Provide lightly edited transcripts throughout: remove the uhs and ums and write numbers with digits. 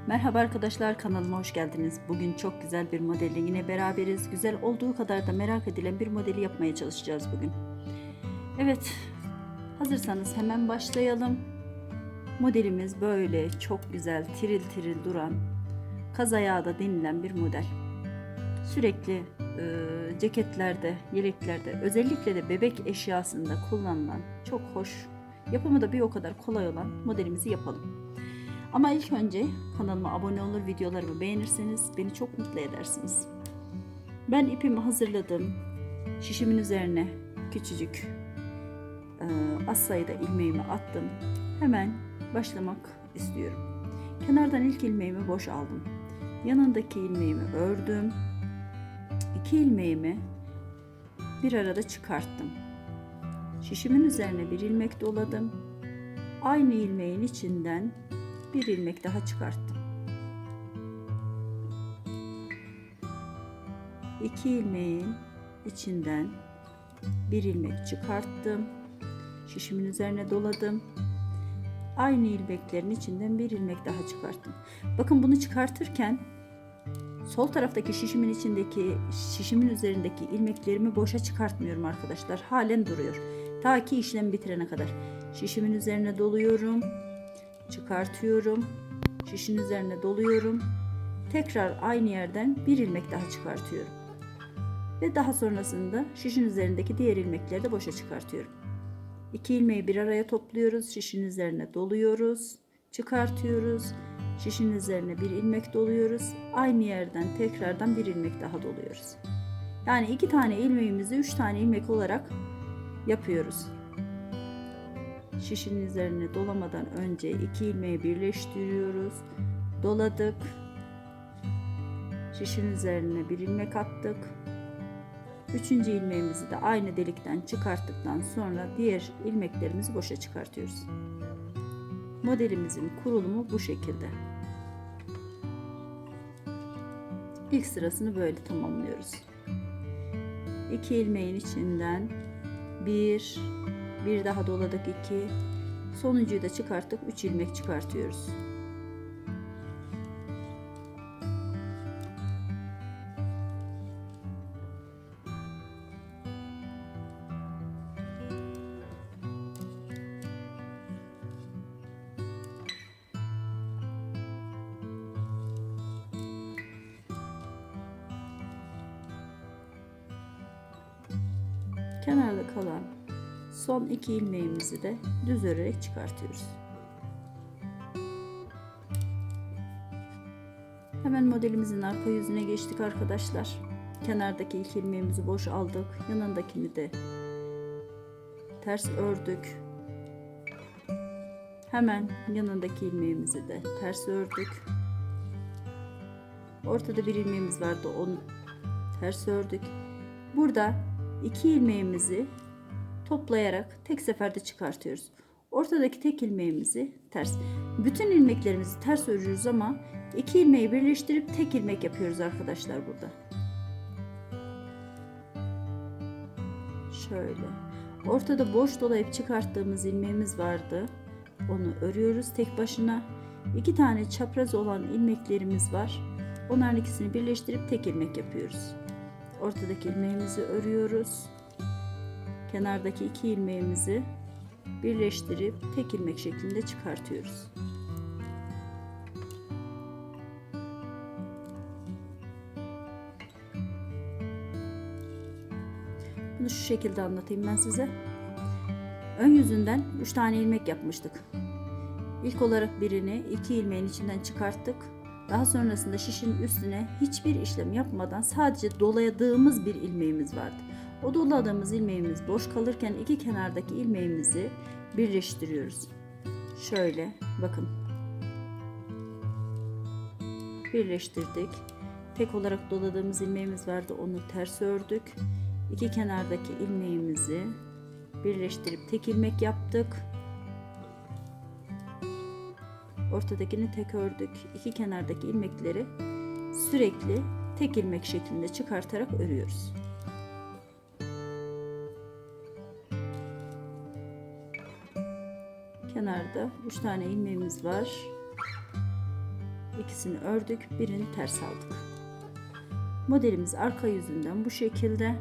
Merhaba arkadaşlar, kanalıma hoş geldiniz. Bugün çok güzel bir modelle yine beraberiz. Güzel olduğu kadar da merak edilen bir modeli yapmaya çalışacağız bugün. Evet, hazırsanız hemen başlayalım. Modelimiz böyle çok güzel, tiril tiril duran, kaz ayağı da denilen bir model. Sürekli ceketlerde, yeleklerde, özellikle de bebek eşyasında kullanılan çok hoş, yapımı da bir o kadar kolay olan modelimizi yapalım. Ama ilk önce kanalıma abone olur, videolarımı beğenirseniz beni çok mutlu edersiniz. Ben ipimi hazırladım. Şişimin üzerine küçücük az sayıda ilmeğimi attım. Hemen başlamak istiyorum. Kenardan ilk ilmeğimi boş aldım. Yanındaki ilmeğimi ördüm. 2 ilmeğimi bir arada çıkarttım. Şişimin üzerine bir ilmek doladım. Aynı ilmeğin içinden bir ilmek daha çıkarttım. 2 ilmeğin içinden bir ilmek çıkarttım. Şişimin üzerine doladım. Aynı ilmeklerin içinden bir ilmek daha çıkarttım. Bakın bunu çıkartırken sol taraftaki şişimin üzerindeki ilmeklerimi boşa çıkartmıyorum arkadaşlar. Halen duruyor. Ta ki işlem bitirene kadar. Şişimin üzerine doluyorum. Çıkartıyorum. Şişin üzerine doluyorum. Tekrar aynı yerden bir ilmek daha çıkartıyorum. Ve daha sonrasında şişin üzerindeki diğer ilmekleri de boşa çıkartıyorum. 2 ilmeği bir araya topluyoruz. Şişin üzerine doluyoruz. Çıkartıyoruz. Şişin üzerine bir ilmek doluyoruz. Aynı yerden tekrardan bir ilmek daha doluyoruz. Yani 2 tane ilmeğimizi 3 tane ilmek olarak yapıyoruz. Şişin üzerine dolamadan önce 2 ilmeği birleştiriyoruz. Doladık. Şişin üzerine bir ilmek attık. 3. ilmeğimizi de aynı delikten çıkarttıktan sonra diğer ilmeklerimizi boşa çıkartıyoruz. Modelimizin kurulumu bu şekilde. İlk sırasını böyle tamamlıyoruz. 2 ilmeğin içinden bir daha doladık 2. Sonuncuyu da çıkarttık, 3 ilmek çıkartıyoruz. Kenarda kalan son 2 ilmeğimizi de düz örerek çıkartıyoruz. Hemen modelimizin arka yüzüne geçtik arkadaşlar. Kenardaki ilk ilmeğimizi boş aldık. Yanındakini de ters ördük. Hemen yanındaki ilmeğimizi de ters ördük. Ortada bir ilmeğimiz vardı, onu ters ördük. Burada 2 ilmeğimizi toplayarak tek seferde çıkartıyoruz. Ortadaki tek ilmeğimizi ters. Bütün ilmeklerimizi ters örüyoruz ama 2 ilmeği birleştirip tek ilmek yapıyoruz arkadaşlar burada. Şöyle. Ortada boş dolayıp çıkarttığımız ilmeğimiz vardı. Onu örüyoruz tek başına. 2 tane çapraz olan ilmeklerimiz var. Onların ikisini birleştirip tek ilmek yapıyoruz. Ortadaki ilmeğimizi örüyoruz. Kenardaki 2 ilmeğimizi birleştirip tek ilmek şeklinde çıkartıyoruz. Bunu şu şekilde anlatayım ben size. Ön yüzünden 3 tane ilmek yapmıştık. İlk olarak birini 2 ilmeğin içinden çıkarttık. Daha sonrasında şişin üstüne hiçbir işlem yapmadan sadece doladığımız bir ilmeğimiz vardı. O doladığımız ilmeğimiz boş kalırken 2 kenardaki ilmeğimizi birleştiriyoruz. Şöyle bakın. Birleştirdik. Tek olarak doladığımız ilmeğimiz vardı. Onu ters ördük. 2 kenardaki ilmeğimizi birleştirip tek ilmek yaptık. Ortadakini tek ördük. 2 kenardaki ilmekleri sürekli tek ilmek şeklinde çıkartarak örüyoruz. Kenarda 3 tane ilmeğimiz var. ikisini ördük, birini ters aldık. Modelimiz arka yüzünden bu şekilde,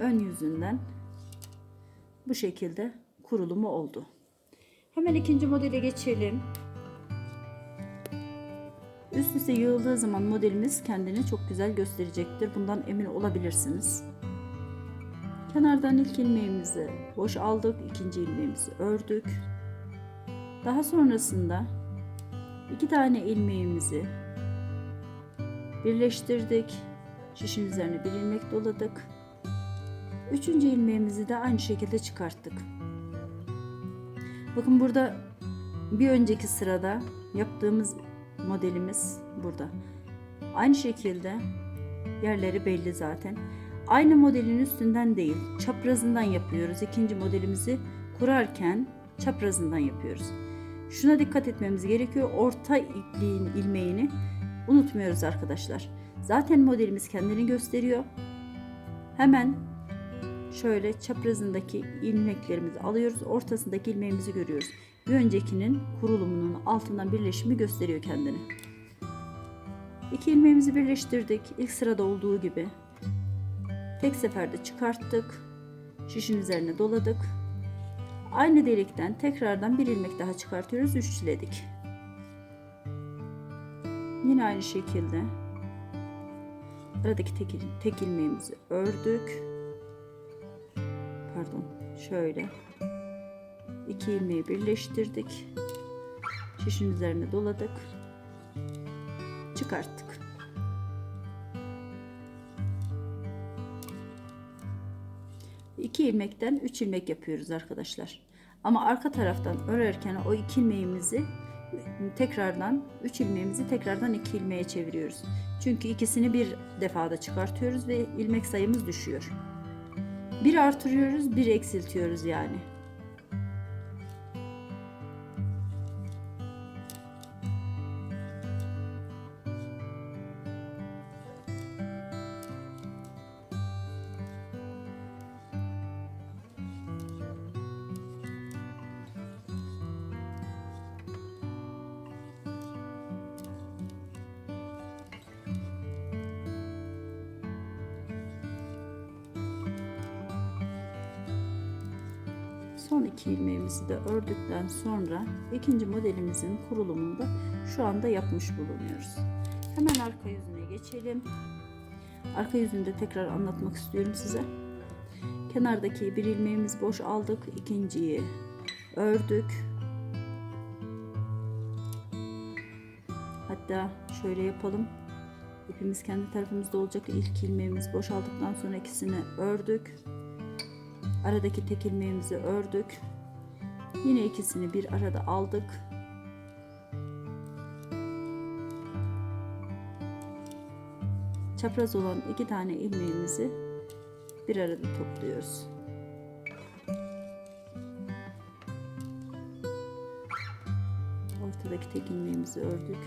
ön yüzünden bu şekilde kurulumu oldu. Hemen ikinci modele geçelim. Üst üste yığıldığı zaman modelimiz kendini çok güzel gösterecektir. Bundan emin olabilirsiniz. Kenardan ilk ilmeğimizi boş aldık, ikinci ilmeğimizi ördük. Daha sonrasında 2 tane ilmeğimizi birleştirdik. Şişin üzerine bir ilmek doladık. Üçüncü ilmeğimizi de aynı şekilde çıkarttık. Bakın burada bir önceki sırada yaptığımız modelimiz burada. Aynı şekilde yerleri belli zaten. Aynı modelin üstünden değil, çaprazından yapıyoruz. İkinci modelimizi kurarken çaprazından yapıyoruz. Şuna dikkat etmemiz gerekiyor. Orta ipliğin ilmeğini unutmuyoruz arkadaşlar. Zaten modelimiz kendini gösteriyor. Hemen şöyle çaprazındaki ilmeklerimizi alıyoruz. Ortasındaki ilmeğimizi görüyoruz. Bir öncekinin kurulumunun altından birleşimi gösteriyor kendini. 2 ilmeğimizi birleştirdik. İlk sırada olduğu gibi. Tek seferde çıkarttık. Şişin üzerine doladık. Aynı delikten tekrardan bir ilmek daha çıkartıyoruz. 3 çiledik. Yine aynı şekilde aradaki tek ilmeğimizi ördük. Pardon, şöyle 2 ilmeği birleştirdik. Şişin üzerine doladık. Çıkarttık. İki ilmekten 3 ilmek yapıyoruz arkadaşlar. Ama arka taraftan örerken o 2 ilmeğimizi tekrardan 3 ilmeğimizi tekrardan 2 ilmeğe çeviriyoruz. Çünkü ikisini bir defada çıkartıyoruz ve ilmek sayımız düşüyor. Bir artırıyoruz, bir eksiltiyoruz yani. Son 2 ilmeğimizi de ördükten sonra ikinci modelimizin kurulumunu da şu anda yapmış bulunuyoruz. Hemen arka yüzüne geçelim. Arka yüzünde tekrar anlatmak istiyorum size. Kenardaki bir ilmeğimiz boş aldık. İkinciyi ördük. Hatta şöyle yapalım. İpimiz kendi tarafımızda olacak. İlk ilmeğimiz boş aldıktan sonra ikisini ördük. Aradaki tek ilmeğimizi ördük. Yine ikisini bir arada aldık. Çapraz olan 2 tane ilmeğimizi bir arada topluyoruz. Ortadaki tek ilmeğimizi ördük.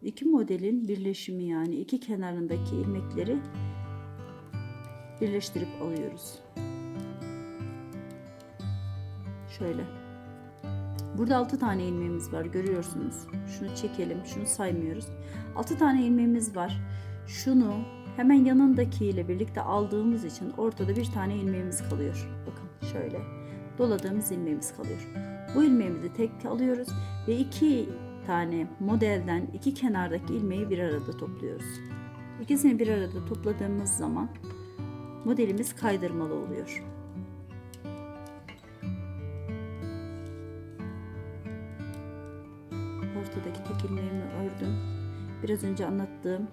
İki modelin birleşimi, yani iki kenarındaki ilmekleri birleştirip alıyoruz. Şöyle. Burada 6 tane ilmeğimiz var, görüyorsunuz. Şunu çekelim, şunu saymıyoruz. 6 tane ilmeğimiz var. Şunu hemen yanındakiyle birlikte aldığımız için ortada bir tane ilmeğimiz kalıyor. Bakın şöyle. Doladığımız ilmeğimiz kalıyor. Bu ilmeğimizi tek alıyoruz ve 2 tane modelden 2 kenardaki ilmeği bir arada topluyoruz. İkisini bir arada topladığımız zaman modelimiz kaydırmalı oluyor. Ortadaki tek ilmeğimi ördüm. Biraz önce anlattığım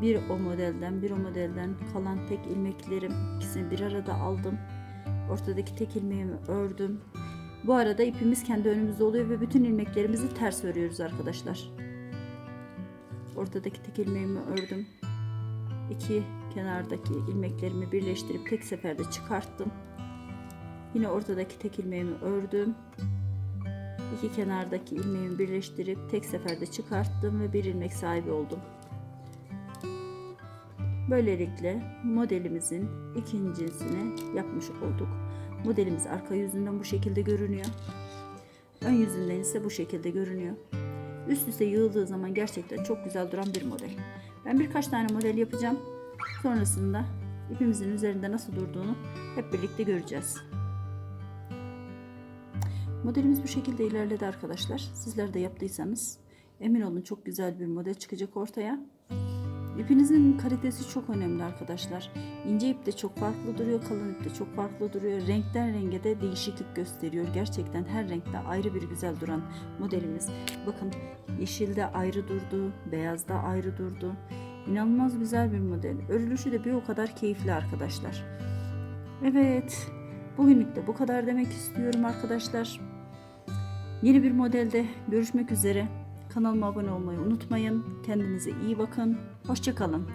bir o modelden kalan tek ilmeklerim, ikisini bir arada aldım. Ortadaki tek ilmeğimi ördüm. Bu arada ipimiz kendi önümüzde oluyor ve bütün ilmeklerimizi ters örüyoruz arkadaşlar. Ortadaki tek ilmeğimi ördüm. 2 kenardaki ilmeklerimi birleştirip tek seferde çıkarttım. Yine ortadaki tek ilmeğimi ördüm. 2 kenardaki ilmeğimi birleştirip tek seferde çıkarttım ve bir ilmek sahibi oldum. Böylelikle modelimizin ikincisini yapmış olduk. Modelimiz arka yüzünden bu şekilde görünüyor. Ön yüzünden ise bu şekilde görünüyor. Üst üste yığıldığı zaman gerçekten çok güzel duran bir model. Ben birkaç tane model yapacağım. Sonrasında ipimizin üzerinde nasıl durduğunu hep birlikte göreceğiz. Modelimiz bu şekilde ilerledi arkadaşlar. Sizler de yaptıysanız emin olun çok güzel bir model çıkacak ortaya. İpinizin kalitesi çok önemli arkadaşlar. İnce ip de çok farklı duruyor, kalın ip de çok farklı duruyor. Renkten renge de değişiklik gösteriyor. Gerçekten her renkte ayrı bir güzel duran modelimiz. Bakın yeşilde ayrı durdu, beyazda ayrı durdu. İnanılmaz güzel bir model. Örülüşü de bir o kadar keyifli arkadaşlar. Evet, bugünlük de bu kadar demek istiyorum arkadaşlar. Yeni bir modelde görüşmek üzere. Kanalıma abone olmayı unutmayın. Kendinize iyi bakın. Hoşça kalın.